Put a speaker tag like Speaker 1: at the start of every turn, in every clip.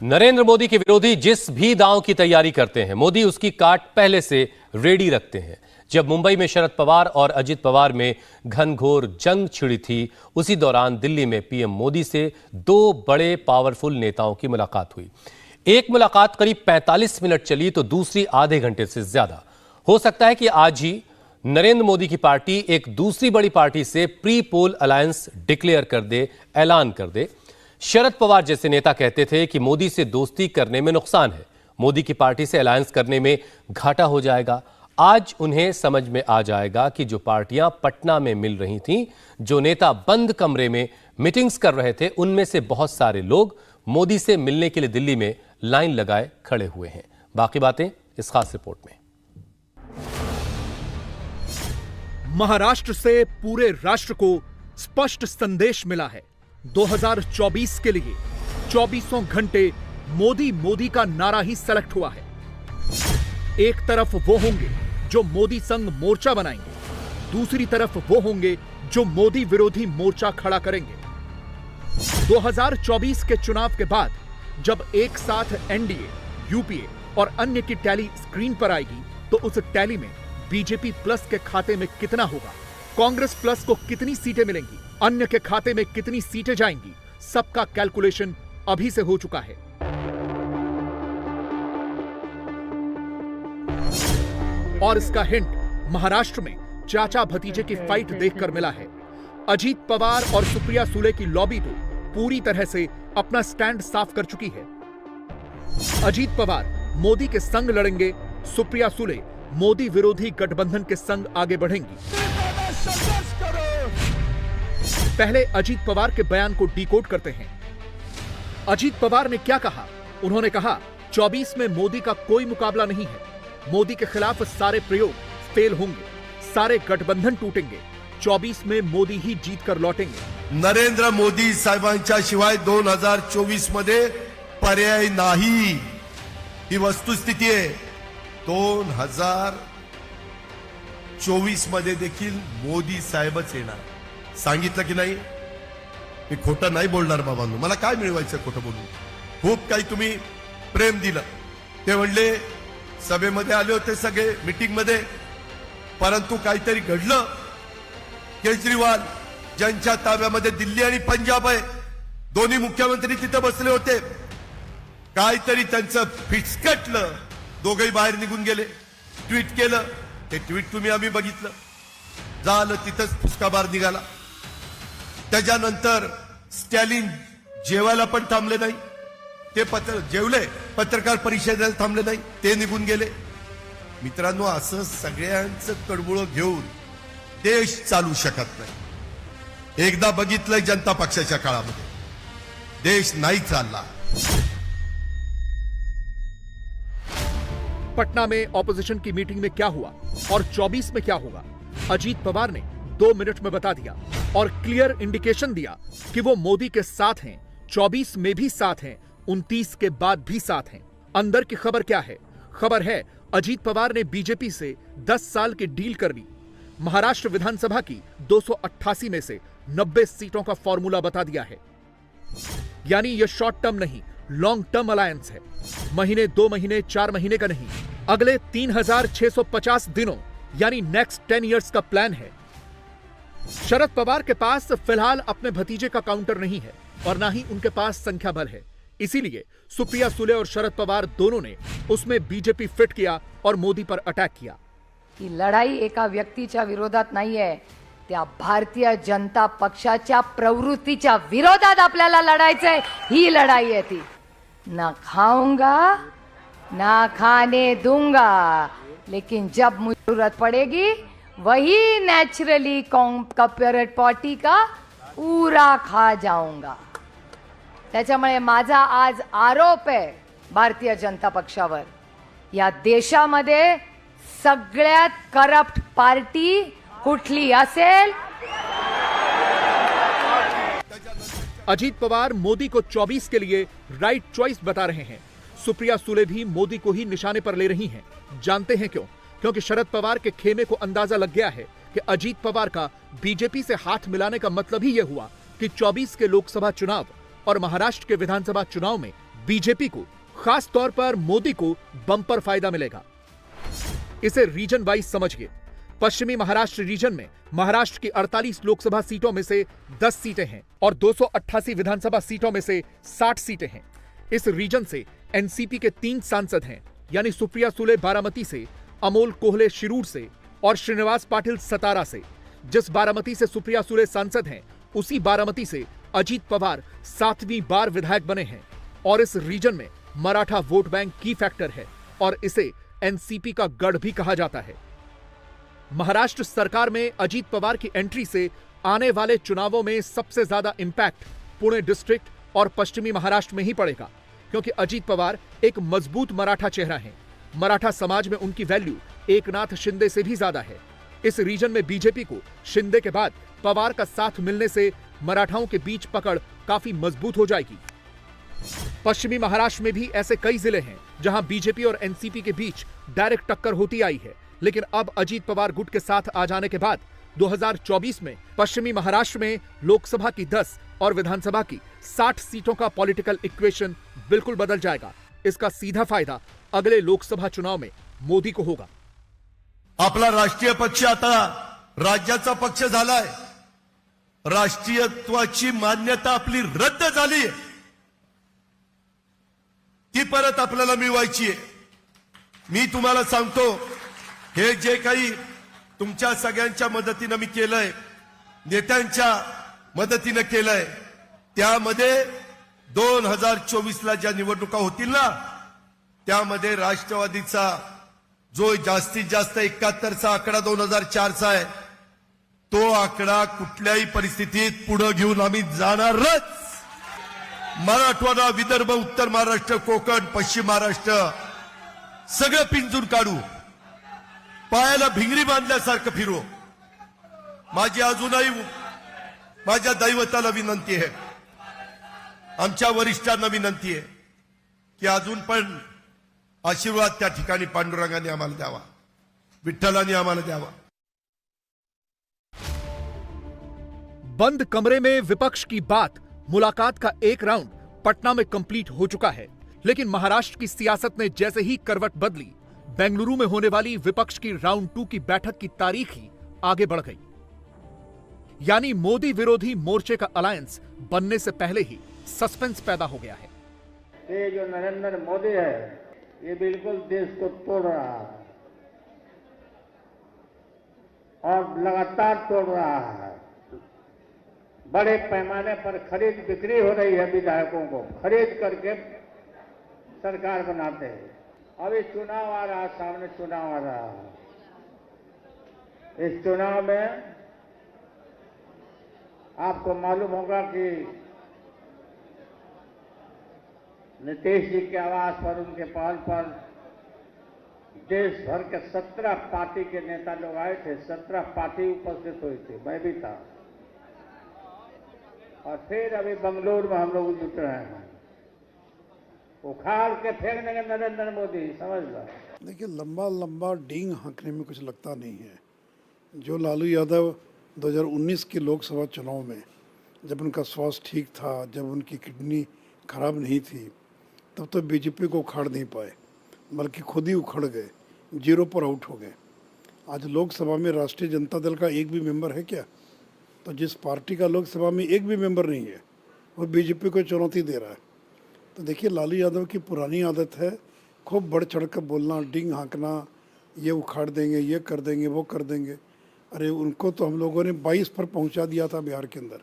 Speaker 1: नरेंद्र मोदी के विरोधी जिस भी दांव की तैयारी करते हैं, मोदी उसकी काट पहले से रेडी रखते हैं। जब मुंबई में शरद पवार और अजित पवार में घनघोर जंग छिड़ी थी, उसी दौरान दिल्ली में पीएम मोदी से दो बड़े पावरफुल नेताओं की मुलाकात हुई। एक मुलाकात करीब 45 मिनट चली तो दूसरी आधे घंटे से ज्यादा। हो सकता है कि आज ही नरेंद्र मोदी की पार्टी एक दूसरी बड़ी पार्टी से प्री पोल अलायंस डिक्लेयर कर दे, ऐलान कर दे। शरद पवार जैसे नेता कहते थे कि मोदी से दोस्ती करने में नुकसान है, मोदी की पार्टी से अलायंस करने में घाटा हो जाएगा। आज उन्हें समझ में आ जाएगा कि जो पार्टियां पटना में मिल रही थीं, जो नेता बंद कमरे में मीटिंग्स कर रहे थे, उनमें से बहुत सारे लोग मोदी से मिलने के लिए दिल्ली में लाइन लगाए खड़े हुए हैं। बाकी बातें इस खास रिपोर्ट में।
Speaker 2: महाराष्ट्र से पूरे राष्ट्र को स्पष्ट संदेश मिला है। 2024 के लिए 24 घंटे मोदी मोदी का नारा ही सेलेक्ट हुआ है। एक तरफ वो होंगे जो मोदी संग मोर्चा बनाएंगे, दूसरी तरफ वो होंगे जो मोदी विरोधी मोर्चा खड़ा करेंगे। 2024 के चुनाव के बाद जब एक साथ एनडीए, यूपीए और अन्य की टैली स्क्रीन पर आएगी, तो उस टैली में बीजेपी प्लस के खाते में कितना होगा, कांग्रेस प्लस को कितनी सीटें मिलेंगी, अन्य के खाते में कितनी सीटें जाएंगी, सबका कैलकुलेशन अभी से हो चुका है। और इसका हिंट महाराष्ट्र में चाचा भतीजे की फाइट देखकर मिला है। अजीत पवार और सुप्रिया सुले की लॉबी तो पूरी तरह से अपना स्टैंड साफ कर चुकी है। अजीत पवार मोदी के संग लड़ेंगे, सुप्रिया सुले मोदी विरोधी गठबंधन के संग आगे बढ़ेंगी। पहले अजीत पवार के बयान को डिकोड करते हैं। अजीत पवार ने क्या कहा? उन्होंने कहा 24 में मोदी का कोई मुकाबला नहीं है, मोदी के खिलाफ सारे प्रयोग फेल होंगे, सारे गठबंधन टूटेंगे, 24 में मोदी ही जीत कर लौटेंगे।
Speaker 3: नरेंद्र मोदी साहेबांच्या शिवाय 2024 मध्ये पर्याय नाही, ही वस्तुस्थिती आहे। 2024 मध्ये देखील मोदी साहेबच येणार, सांगितलं की नाही? मी खोटं नाही बोलणार बाबांनो, मला काय मिळवायचं खोटं बोलून? खूप काही तुम्ही प्रेम दिलं, ते म्हणले सभेमध्ये आले होते सगळे मीटिंग मध्ये, परंतु काहीतरी घडलं। केजरीवाल ज्यांच्या ताब्यामध्ये दिल्ली आणि पंजाब आहे, दोन्ही मुख्यमंत्री तिथे बसले होते, काहीतरी त्यांचं फिसकटलं, दोघेही बाहेर निघून गेले, ट्विट केलं, ते ट्विट तुम्ही आम्ही बघितलं, झालं तिथंच फुसकाबार निघाला। त्याच्यानंतर स्टॅलिन जेवायला पण थांबले नाही, ते जेवले, पत्रकार परिषदेला थांबले नाही, ते निघून गेले। मित्रांनो, असं सगळ्यांचं कडबुळं घेऊन देश चालू शकत नाही। एकदा बघितलंय जनता पक्षाच्या काळामध्ये, देश नाही चालला।
Speaker 2: पटना में ऑपोजिशन की मीटिंग में क्या हुआ और 24 में क्या होगा, अजीत पवार ने 2 मिनट में बता दिया और क्लियर इंडिकेशन दिया कि वो मोदी के साथ हैं, 24 में भी साथ हैं, 29 के बाद भी साथ हैं। अंदर की खबर क्या है? खबर है अजीत पवार ने बीजेपी से 10 साल की डील कर ली। महाराष्ट्र विधानसभा की 288 में से 90 सीटों का फॉर्मूला बता दिया है। यानी यह शॉर्ट टर्म नहीं, लॉन्ग टर्म अलायंस है। महीने, 2 महीने, 4 महीने का नहीं, अगले 3650 दिनों यानी नेक्स्ट 10 इयर्स का प्लान है। शरद पवार के पास फिलहाल अपने भतीजे का काउंटर नहीं है और ना ही उनके पास संख्या बल है। इसीलिए सुप्रिया सुले और शरद पवार दोनों ने उसमें बीजेपी फिट किया और मोदी पर अटॅक किया।
Speaker 4: ही लढाई एका व्यक्तीच्या विरोधात नाहीये, त्या भारतीय जनता पक्षाच्या प्रवृत्तीच्या विरोधात आपल्याला लढायचंय। ही लढाई आहे ती, ना खाऊंगा ना खाने दूंगा, लेकिन जब मुझे जरूरत पड़ेगी वही नेचुरली कॉर्पोरेट पार्टी का पूरा खा जाऊंगा। त्याच्यामुळे माझा आज आरोप आहे भारतीय जनता पक्षावर, या देशामध्ये सगळ्यात करप्ट पार्टी कुठली असेल?
Speaker 2: अजीत पवार मोदी को 24 के लिए राइट चॉइस बता रहे हैं। सुप्रिया सुले भी मोदी को ही निशाने पर ले रही हैं। जानते हैं क्यों? क्योंकि शरद पवार के खेमे को अंदाजा लग गया है कि अजीत पवार का बीजेपी से हाथ मिलाने का मतलब ही यह हुआ कि 24 के लोकसभा चुनाव और महाराष्ट्र के विधानसभा चुनाव में बीजेपी को, खास तौर पर मोदी को बम्पर फायदा मिलेगा। इसे रीजन वाइज समझिए। पश्चिमी महाराष्ट्र रीजन में महाराष्ट्र की 48 लोकसभा सीटों में से 10 सीटें हैं और 288 विधानसभा सीटों में से 60 सीटें हैं। इस रीजन से एनसीपी के 3 सांसद हैं, यानी सुप्रिया सुले बारामती से, अमोल कोहले शिरूर से और श्रीनिवास पाटिल सतारा से। जिस बारामती से सुप्रिया सुले सांसद हैं, उसी बारामती से अजीत पवार 7वीं बार विधायक बने हैं। और इस रीजन में मराठा वोट बैंक की फैक्टर है और इसे एनसीपी का गढ़ भी कहा जाता है। महाराष्ट्र सरकार में अजीत पवार की एंट्री से आने वाले चुनावों में सबसे ज्यादा इंपैक्ट पुणे डिस्ट्रिक्ट और पश्चिमी महाराष्ट्र में ही पड़ेगा, क्योंकि अजीत पवार एक मजबूत मराठा चेहरा हैं। मराठा समाज में उनकी वैल्यू एकनाथ शिंदे से भी ज्यादा है। इस रीजन में बीजेपी को शिंदे के बाद पवार का साथ मिलने से मराठाओं के बीच पकड़ काफी मजबूत हो जाएगी। पश्चिमी महाराष्ट्र में भी ऐसे कई जिले हैं जहां बीजेपी और एनसीपी के बीच डायरेक्ट टक्कर होती आई है, लेकिन अब अजीत पवार गुट के साथ आ जाने के बाद 2024 में पश्चिमी महाराष्ट्र में लोकसभा की 10 और विधानसभा की 60 सीटों का पॉलिटिकल इक्वेशन बिल्कुल बदल जाएगा। इसका सीधा फायदा अगले लोकसभा चुनाव में मोदी को होगा।
Speaker 3: आपला राष्ट्रीय पक्ष आता राज्याचा पक्ष झालाय। राष्ट्रीयत्वाची मान्यता आपली रद्द झाली, ती परत आपल्याला मिळवायची आहे। मी तुम्हाला सांगतो, हे जे काही तुमच्या सगळ्यांच्या मदतीने मी केलंय, नेत्यांच्या मदतीने केलंय, त्यामध्ये 2024ला ज्या निवडणुका होतील ना, त्यामध्ये राष्ट्रवादीचा जो जास्तीत जास्त 71चा आकडा 2004चा आहे, तो आकडा कुठल्याही परिस्थितीत पुढे घेऊन आम्ही जाणारच। मराठवाडा, विदर्भ, उत्तर महाराष्ट्र, कोकण, पश्चिम महाराष्ट्र सगळं पिंजून काढू, पायाला भिंगरी बांधल्यासारखं फिरू। माझी अजूनही माझ्या दैवताला विनंती आहे, आमच्या वरिष्ठांना विनंती आहे की अजून पण आशीर्वाद त्या ठिकाणी पांडुरंगाने आम्हाला द्यावा, विठ्ठलाने आम्हाला द्यावा।
Speaker 2: बंद कमरे में विपक्ष की बात, मुलाकात का एक राउंड पटना में कंप्लीट हो चुका है, लेकिन महाराष्ट्र की सियासत ने जैसे ही करवट बदली, बेंगलुरु में होने वाली विपक्ष की राउंड 2 की बैठक की तारीख ही आगे बढ़ गई। यानी मोदी विरोधी मोर्चे का अलायंस बनने से पहले ही सस्पेंस पैदा हो गया है।
Speaker 5: ये जो नरेंद्र मोदी है, ये बिल्कुल देश को तोड़ रहा है और लगातार तोड़ रहा है। बड़े पैमाने पर खरीद बिक्री हो रही है, विधायकों को खरीद करके सरकार बनाते हैं। अभी चुनाव आ रहा है, सामने चुनाव आ रहा है। इस चुनाव में आपको मालूम होगा कि नीतीश जी के आवास पर, उनके पहल पर देश भर के 17 पार्टी के नेता लोग आए थे। 17 पार्टी उपस्थित हुई थी, मैं भी था। और फिर अभी बंगलुरु में हम लोग जुट रहे हैं, उखाड़ के फेंक देंगे नरेंद्र मोदी, समझ लो।
Speaker 6: देखिए, लंबा लंबा डींग हाँकने में कुछ लगता नहीं है। जो लालू यादव 2019 के लोकसभा चुनाव में, जब उनका स्वास्थ्य ठीक था, जब उनकी किडनी खराब नहीं थी, तब तो बीजेपी को उखाड़ नहीं पाए, बल्कि खुद ही उखड़ गए, 0 पर आउट हो गए। आज लोकसभा में राष्ट्रीय जनता दल का एक भी मेंबर है क्या? तो जिस पार्टी का लोकसभा में एक भी मेंबर नहीं है, वो बीजेपी को चुनौती दे रहा है। तो देखिए, लालू यादव की पुरानी आदत है खूब बढ़ चढ़ कर बोलना, डींग हाँकना, ये उखाड़ देंगे, ये कर देंगे, वो कर देंगे। अरे उनको तो हम लोगों ने 22 पर पहुंचा दिया था बिहार के अंदर।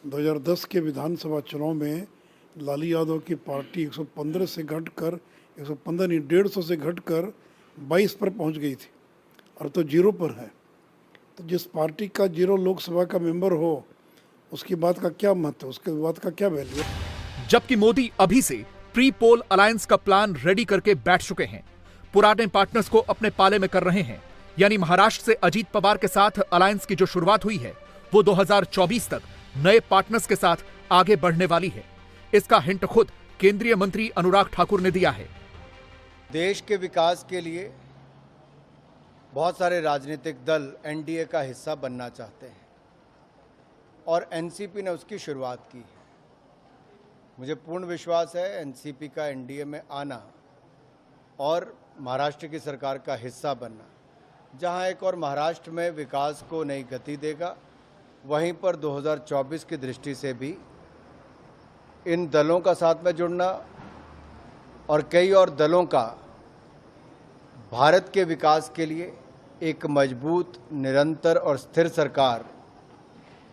Speaker 6: 2010 के विधानसभा चुनाव में लालू यादव की पार्टी 115 से घटकर 115 नहीं 150 से घटकर 22 पर पहुंच गई थी, और तो 0 पर है। तो जिस पार्टी का 0 लोकसभा का मेंबर हो, उसकी बात का क्या महत्व, उसके बात का क्या वैल्यू?
Speaker 2: जबकि मोदी अभी से प्री पोल अलायंस का प्लान रेडी करके बैठ चुके हैं, पुराने पार्टनर्स को अपने पाले में कर रहे हैं। यानी महाराष्ट्र से अजीत पवार के साथ अलायंस की जो शुरुआत हुई है, वो 2024 तक नए पार्टनर्स के साथ आगे बढ़ने वाली है। इसका हिंट खुद केंद्रीय मंत्री अनुराग ठाकुर ने दिया है।
Speaker 7: देश के विकास के लिए बहुत सारे राजनीतिक दल एनडीए का हिस्सा बनना चाहते हैं और एनसीपी ने उसकी शुरुआत की है। मुझे पूर्ण विश्वास है एनसीपी का एनडीए में आना और महाराष्ट्र की सरकार का हिस्सा बनना, जहां एक और महाराष्ट्र में विकास को नई गति देगा, वहीं पर 2024 की दृष्टि से भी इन दलों का साथ में जुड़ना और कई और दलों का भारत के विकास के लिए एक मजबूत, निरंतर और स्थिर सरकार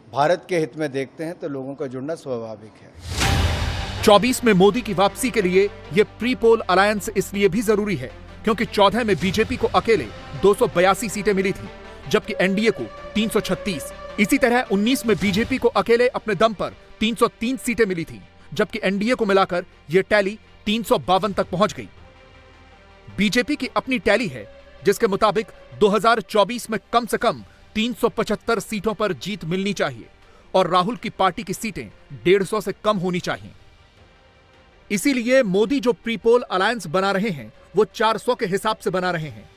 Speaker 7: भारत के हित में देखते हैं, तो लोगों का जुड़ना स्वाभाविक है।
Speaker 2: 24 में मोदी की वापसी के लिए यह प्री पोल अलायंस इसलिए भी जरूरी है क्योंकि 14 में बीजेपी को अकेले 282 सीटें मिली थी, जबकि एनडीए को 336। इसी तरह 19 में बीजेपी को अकेले अपने दम पर 303 सीटें मिली थी, जबकि एनडीए को मिलाकर यह टैली 352 तक पहुंच गई। बीजेपी की अपनी टैली है जिसके मुताबिक 2024 में कम से कम 375 सीटों पर जीत मिलनी चाहिए और राहुल की पार्टी की सीटें 150 से कम होनी चाहिए। इसीलिए मोदी जो प्रीपोल अलायंस बना रहे हैं वो 400 के हिसाब से बना रहे हैं।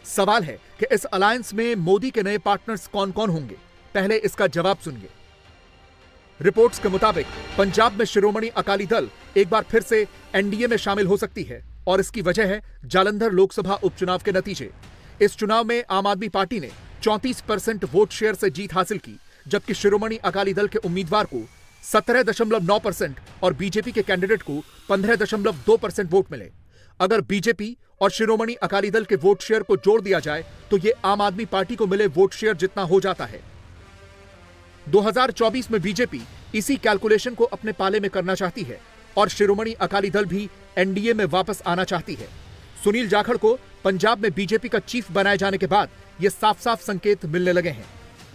Speaker 2: सवाल है कि इस अलायंस में मोदी के नए पार्टनर्स कौन कौन होंगे। पहले इसका जवाब सुनिए। रिपोर्ट्स के मुताबिक पंजाब में शिरोमणि अकाली दल एक बार फिर से एनडीए में शामिल हो सकती है और इसकी वजह है जालंधर लोकसभा उपचुनाव के नतीजे। इस चुनाव में आम आदमी पार्टी ने 34% वोट शेयर से जीत हासिल की, जबकि शिरोमणि अकाली दल के उम्मीदवार को 17.9% और बीजेपी के कैंडिडेट को 15.2% वोट मिले। अगर बीजेपी और शिरोमणि अकाली दल के वोट शेयर को जोड़ दिया जाए तो यह आम आदमी पार्टी को मिले वोट शेयर जितना हो जाता है। 2024 में बीजेपी इसी कैलकुलेशन को अपने पाले में करना चाहती है और शिरोमणि अकाली दल भी एनडीए में वापस आना चाहती है। सुनील जाखड़ को पंजाब में बीजेपी का चीफ बनाए जाने के बाद ये साफ साफ संकेत मिलने लगे हैं।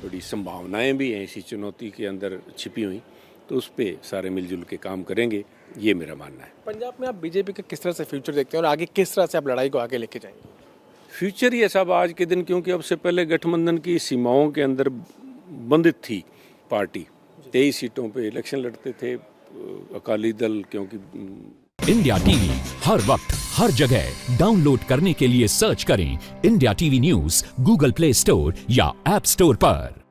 Speaker 8: बड़ी संभावनाएं भी हैं इसी चुनौती के अंदर छिपी हुई, तो उस पे सारे मिलजुल के काम करेंगे, ये मेरा मानना है।
Speaker 9: पंजाब में आप बीजेपी का किस तरह से फ्यूचर देखते हैं और आगे किस तरह से आप लड़ाई को आगे लेके जाएंगे?
Speaker 8: फ्यूचर ही ऐसा आज के दिन, क्योंकि अब से पहले गठबंधन की सीमाओं के अंदर बंधित थी पार्टी। 23 सीटों पे इलेक्शन लड़ते थे अकाली दल, क्योंकि
Speaker 10: इंडिया टीवी हर वक्त हर जगह डाउनलोड करने के लिए सर्च करें India TV news Google play store या ऐप स्टोर पर।